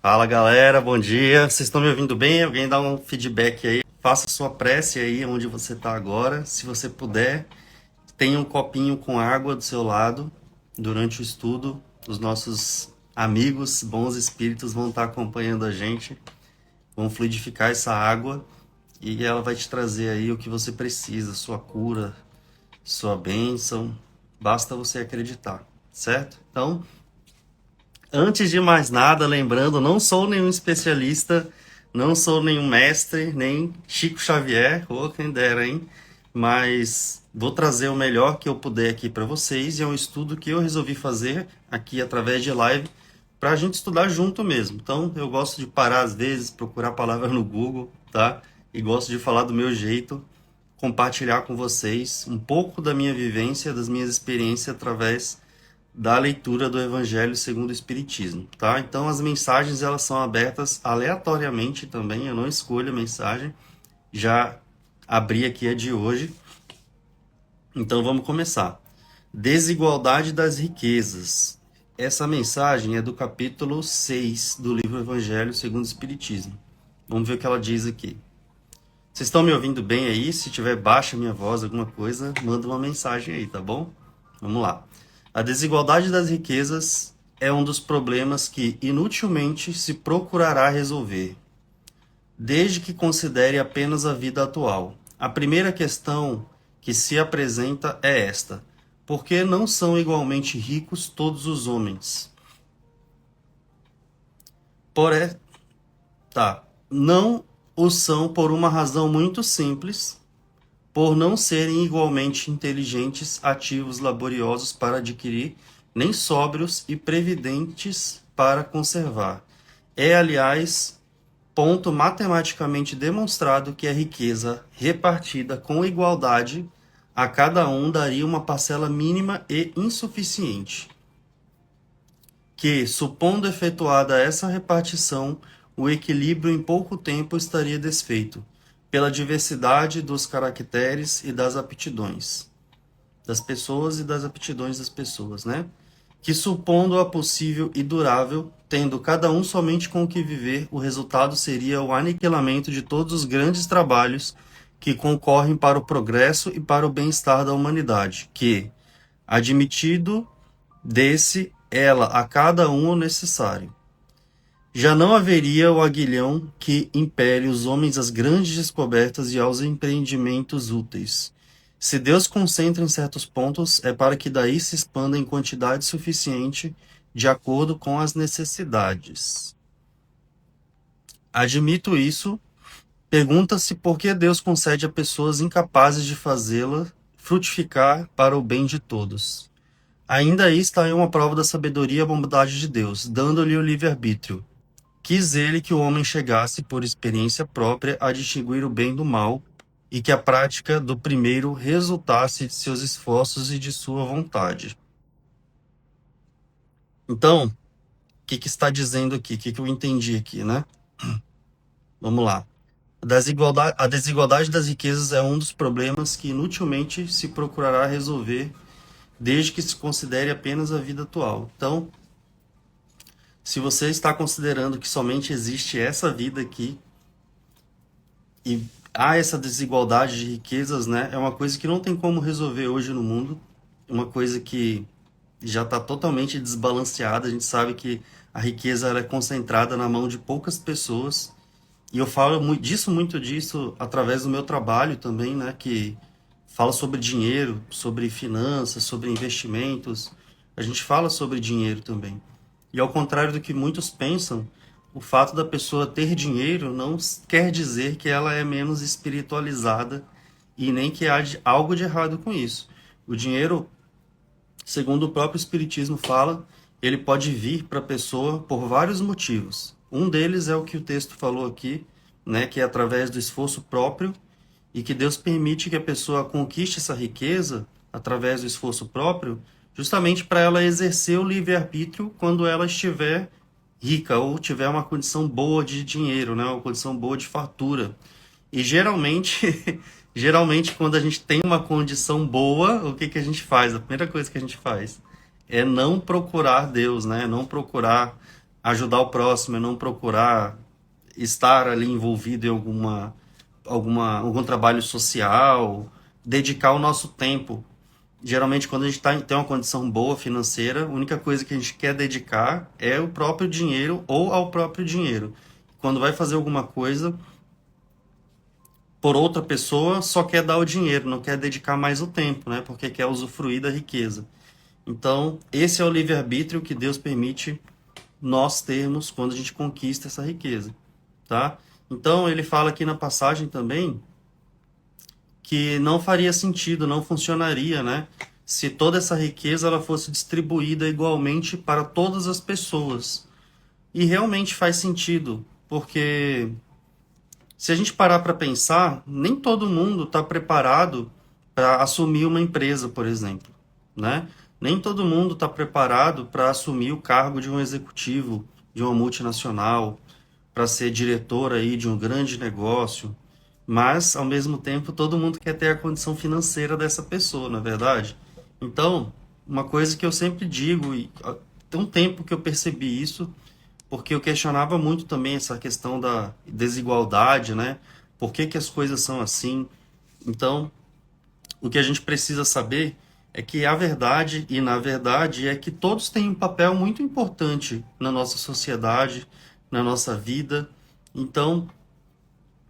Fala galera, bom dia. Vocês estão me ouvindo bem? Alguém dá um feedback aí? Faça sua prece aí onde você está agora. Se você puder, tenha um copinho com água do seu lado durante o estudo. Os nossos amigos, bons espíritos vão estar acompanhando a gente, vão fluidificar essa água e ela vai te trazer aí o que você precisa, sua cura, sua bênção. Basta você acreditar, certo? Então, antes de mais nada, lembrando, não sou nenhum especialista, não sou nenhum mestre, nem Chico Xavier, ou quem dera, hein? Mas vou trazer o melhor que eu puder aqui para vocês, e é um estudo que eu resolvi fazer aqui através de live, para a gente estudar junto mesmo. Então, eu gosto de parar às vezes, procurar palavras no Google, tá? E gosto de falar do meu jeito, compartilhar com vocês um pouco da minha vivência, das minhas experiências através da leitura do Evangelho segundo o Espiritismo, tá? Então as mensagens elas são abertas aleatoriamente também, eu não escolho a mensagem, já abri aqui a de hoje, então vamos começar. Desigualdade das riquezas. Essa mensagem é do capítulo 6 do livro Evangelho segundo o Espiritismo. Vamos ver o que ela diz aqui. Vocês estão me ouvindo bem aí? Se tiver baixa minha voz, alguma coisa, manda uma mensagem aí, tá bom? Vamos lá. A desigualdade das riquezas é um dos problemas que inutilmente se procurará resolver, desde que considere apenas a vida atual. A primeira questão que se apresenta é esta: por que não são igualmente ricos todos os homens? Não o são por uma razão muito simples, por não serem igualmente inteligentes, ativos, laboriosos para adquirir, nem sóbrios e previdentes para conservar. É, aliás, ponto matematicamente demonstrado que a riqueza repartida com igualdade a cada um daria uma parcela mínima e insuficiente, que, supondo efetuada essa repartição, o equilíbrio em pouco tempo estaria desfeito, pela diversidade dos caracteres e das aptidões das pessoas e das aptidões das pessoas, né? Que, supondo-a possível e durável, tendo cada um somente com o que viver, o resultado seria o aniquilamento de todos os grandes trabalhos que concorrem para o progresso e para o bem-estar da humanidade, que, admitido desse ela a cada um o necessário, já não haveria o aguilhão que impele os homens às grandes descobertas e aos empreendimentos úteis. Se Deus concentra em certos pontos, é para que daí se expanda em quantidade suficiente de acordo com as necessidades. Admito isso. Pergunta-se por que Deus concede a pessoas incapazes de fazê-la frutificar para o bem de todos. Ainda aí está aí uma prova da sabedoria e a bondade de Deus, dando-lhe o livre-arbítrio. Quis ele que o homem chegasse, por experiência própria, a distinguir o bem do mal, e que a prática do primeiro resultasse de seus esforços e de sua vontade. Então, o que está dizendo aqui? O que eu entendi aqui, né? Vamos lá. A desigualdade das riquezas é um dos problemas que inutilmente se procurará resolver, desde que se considere apenas a vida atual. Então, se você está considerando que somente existe essa vida aqui e há essa desigualdade de riquezas, né? É uma coisa que não tem como resolver hoje no mundo, uma coisa que já está totalmente desbalanceada. A gente sabe que a riqueza ela é concentrada na mão de poucas pessoas, e eu falo muito disso através do meu trabalho também, né? Que fala sobre dinheiro, sobre finanças, sobre investimentos. A gente fala sobre dinheiro também. E ao contrário do que muitos pensam, o fato da pessoa ter dinheiro não quer dizer que ela é menos espiritualizada e nem que há algo de errado com isso. O dinheiro, segundo o próprio Espiritismo fala, ele pode vir para a pessoa por vários motivos. Um deles é o que o texto falou aqui, né, que é através do esforço próprio, e que Deus permite que a pessoa conquiste essa riqueza através do esforço próprio, justamente para ela exercer o livre-arbítrio quando ela estiver rica ou tiver uma condição boa de dinheiro, né, uma condição boa de fartura. E geralmente, geralmente quando a gente tem uma condição boa, o que que a gente faz? A primeira coisa que a gente faz é não procurar Deus, né? Não procurar ajudar o próximo, é não procurar estar ali envolvido em algum trabalho social, dedicar o nosso tempo. Geralmente, quando a gente tem uma condição boa financeira, a única coisa que a gente quer dedicar é o próprio dinheiro ou ao próprio dinheiro. Quando vai fazer alguma coisa por outra pessoa, só quer dar o dinheiro, não quer dedicar mais o tempo, né? Porque quer usufruir da riqueza. Então, esse é o livre-arbítrio que Deus permite nós termos quando a gente conquista essa riqueza, tá? Então, ele fala aqui na passagem também que não faria sentido, não funcionaria, né? Se toda essa riqueza ela fosse distribuída igualmente para todas as pessoas. E realmente faz sentido, porque se a gente parar para pensar, nem todo mundo está preparado para assumir uma empresa, por exemplo, né? Nem todo mundo está preparado para assumir o cargo de um executivo de uma multinacional, para ser diretor aí de um grande negócio, mas ao mesmo tempo todo mundo quer ter a condição financeira dessa pessoa, não é verdade? Então, uma coisa que eu sempre digo, e tem um tempo que eu percebi isso, porque eu questionava muito também essa questão da desigualdade, né? Por que que as coisas são assim? Então, o que a gente precisa saber é que a verdade, e na verdade, é que todos têm um papel muito importante na nossa sociedade, na nossa vida. Então,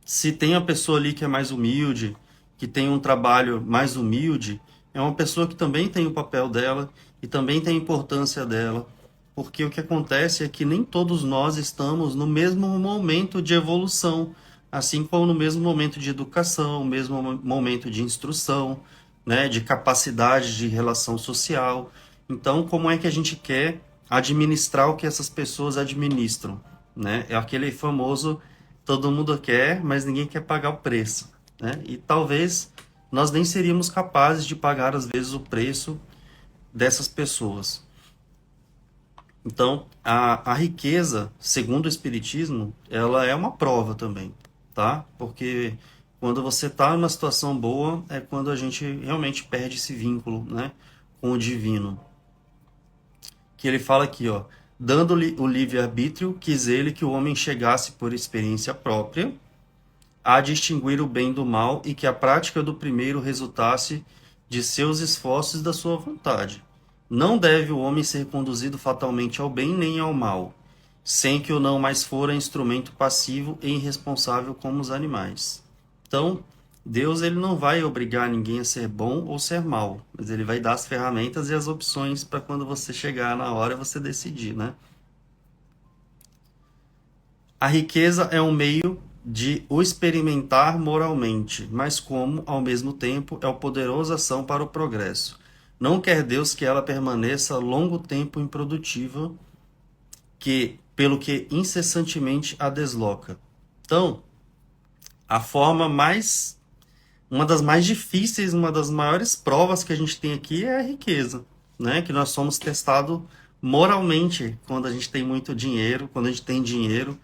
se tem a pessoa ali que é mais humilde, que tem um trabalho mais humilde, é uma pessoa que também tem o papel dela e também tem a importância dela, porque o que acontece é que nem todos nós estamos no mesmo momento de evolução, assim como no mesmo momento de educação, mesmo momento de instrução, né, de capacidade de relação social. Então, como é que a gente quer administrar o que essas pessoas administram, né? É aquele famoso todo mundo quer, mas ninguém quer pagar o preço, né? E talvez nós nem seríamos capazes de pagar às vezes o preço dessas pessoas. Então, a riqueza, segundo o Espiritismo, ela é uma prova também, tá? Porque quando você está numa situação boa, é quando a gente realmente perde esse vínculo, né, com o divino. Que ele fala aqui, ó, dando-lhe o livre-arbítrio, quis ele que o homem chegasse por experiência própria a distinguir o bem do mal e que a prática do primeiro resultasse de seus esforços e da sua vontade. Não deve o homem ser conduzido fatalmente ao bem nem ao mal, sem que o não mais fora instrumento passivo e irresponsável como os animais. Então, Deus ele não vai obrigar ninguém a ser bom ou ser mal, mas ele vai dar as ferramentas e as opções para quando você chegar na hora você decidir, né? A riqueza é um meio de o experimentar moralmente, mas como, ao mesmo tempo, é uma poderosa ação para o progresso. Não quer Deus que ela permaneça longo tempo improdutiva, pelo que incessantemente a desloca. Então, a forma mais, uma das mais difíceis, uma das maiores provas que a gente tem aqui é a riqueza, né? Que nós somos testados moralmente quando a gente tem muito dinheiro, quando a gente tem dinheiro.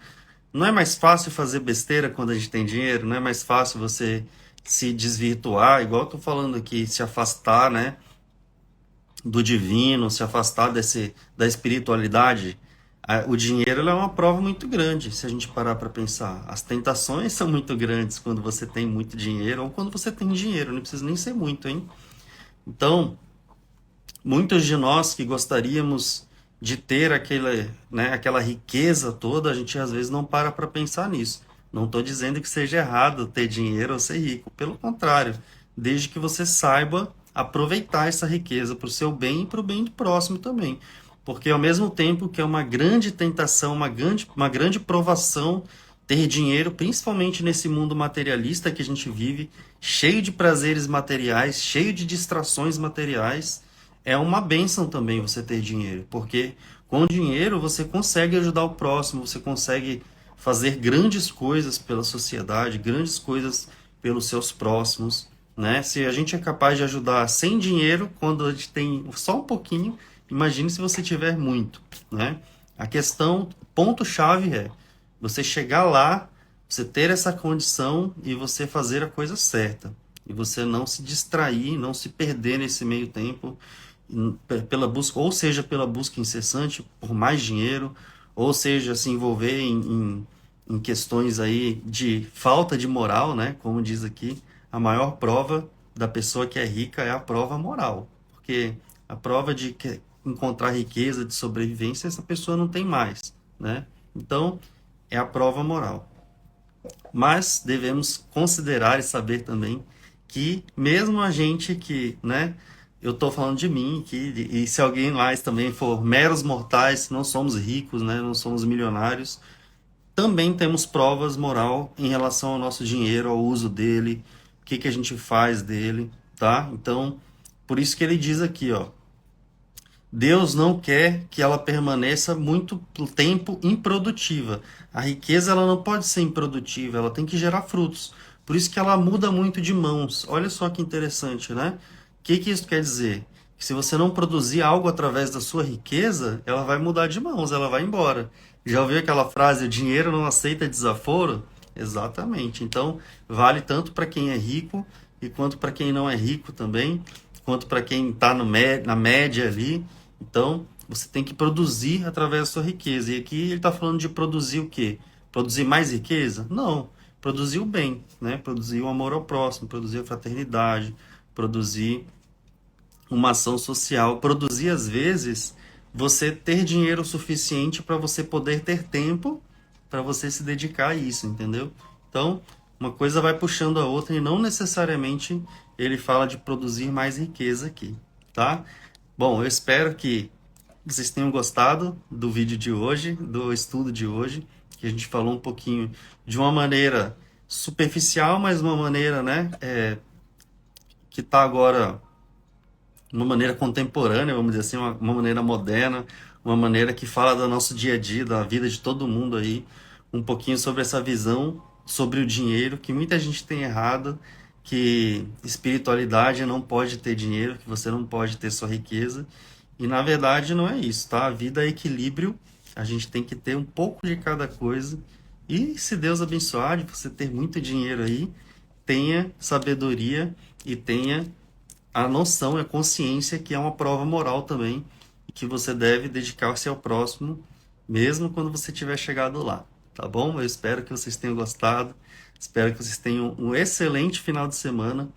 Não é mais fácil fazer besteira quando a gente tem dinheiro? Não é mais fácil você se desvirtuar, igual eu tô falando aqui, se afastar, né, do divino, se afastar da espiritualidade? O dinheiro ele é uma prova muito grande, se a gente parar para pensar. As tentações são muito grandes quando você tem muito dinheiro ou quando você tem dinheiro, não precisa nem ser muito, hein? Então, muitos de nós que gostaríamos de ter aquela riqueza toda, a gente às vezes não para pensar nisso. Não estou dizendo que seja errado ter dinheiro ou ser rico. Pelo contrário, desde que você saiba aproveitar essa riqueza para o seu bem e para o bem do próximo também. Porque ao mesmo tempo que é uma grande tentação, uma grande provação ter dinheiro, principalmente nesse mundo materialista que a gente vive, cheio de prazeres materiais, cheio de distrações materiais, é uma bênção também você ter dinheiro, porque com dinheiro você consegue ajudar o próximo, você consegue fazer grandes coisas pela sociedade, grandes coisas pelos seus próximos, né? Se a gente é capaz de ajudar sem dinheiro, quando a gente tem só um pouquinho, imagine se você tiver muito, né? A questão, ponto-chave é você chegar lá, você ter essa condição e você fazer a coisa certa. E você não se distrair, não se perder nesse meio tempo pela busca, ou seja, pela busca incessante por mais dinheiro, ou seja, se envolver em questões aí de falta de moral, né? Como diz aqui, a maior prova da pessoa que é rica é a prova moral, porque a prova de que encontrar riqueza, de sobrevivência, essa pessoa não tem mais, né? Então, é a prova moral. Mas devemos considerar e saber também que mesmo a gente que, né, eu estou falando de mim, e se alguém mais também for meros mortais, não somos ricos, né, não somos milionários, também temos provas moral em relação ao nosso dinheiro, ao uso dele, o que que a gente faz dele, tá? Então, por isso que ele diz aqui, ó, Deus não quer que ela permaneça muito tempo improdutiva. A riqueza ela não pode ser improdutiva, ela tem que gerar frutos. Por isso que ela muda muito de mãos. Olha só que interessante, né? O que que isso quer dizer? Que se você não produzir algo através da sua riqueza, ela vai mudar de mãos, ela vai embora. Já ouviu aquela frase, o dinheiro não aceita desaforo? Exatamente. Então, vale tanto para quem é rico e quanto para quem não é rico também, quanto para quem está na média ali. Então, você tem que produzir através da sua riqueza. E aqui ele está falando de produzir o quê? Produzir mais riqueza? Não. Produzir o bem, né? Produzir o amor ao próximo, produzir a fraternidade, produzir uma ação social, produzir às vezes você ter dinheiro suficiente para você poder ter tempo para você se dedicar a isso, entendeu? Então, uma coisa vai puxando a outra e não necessariamente ele fala de produzir mais riqueza aqui, tá? Bom, eu espero que vocês tenham gostado do vídeo de hoje, do estudo de hoje, que a gente falou um pouquinho de uma maneira superficial, mas uma maneira, né, que está agora uma maneira contemporânea, vamos dizer assim, uma maneira moderna, uma maneira que fala do nosso dia a dia, da vida de todo mundo aí, um pouquinho sobre essa visão sobre o dinheiro, que muita gente tem errado, que espiritualidade não pode ter dinheiro, que você não pode ter sua riqueza, e na verdade não é isso, tá? A vida é equilíbrio, a gente tem que ter um pouco de cada coisa, e se Deus abençoar de você ter muito dinheiro aí, tenha sabedoria e tenha a noção, a consciência que é uma prova moral também, e que você deve dedicar-se ao próximo, mesmo quando você tiver chegado lá, tá bom? Eu espero que vocês tenham gostado, espero que vocês tenham um excelente final de semana.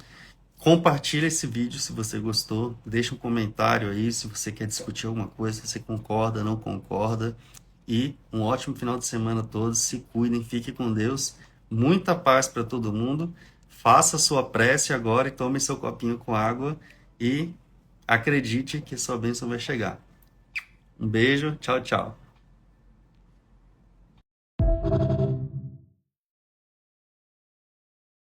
Compartilhe esse vídeo se você gostou, deixa um comentário aí se você quer discutir alguma coisa, se você concorda, não concorda. E um ótimo final de semana a todos, se cuidem, fiquem com Deus, muita paz para todo mundo. Faça sua prece agora e tome seu copinho com água e acredite que sua bênção vai chegar. Um beijo, tchau, tchau.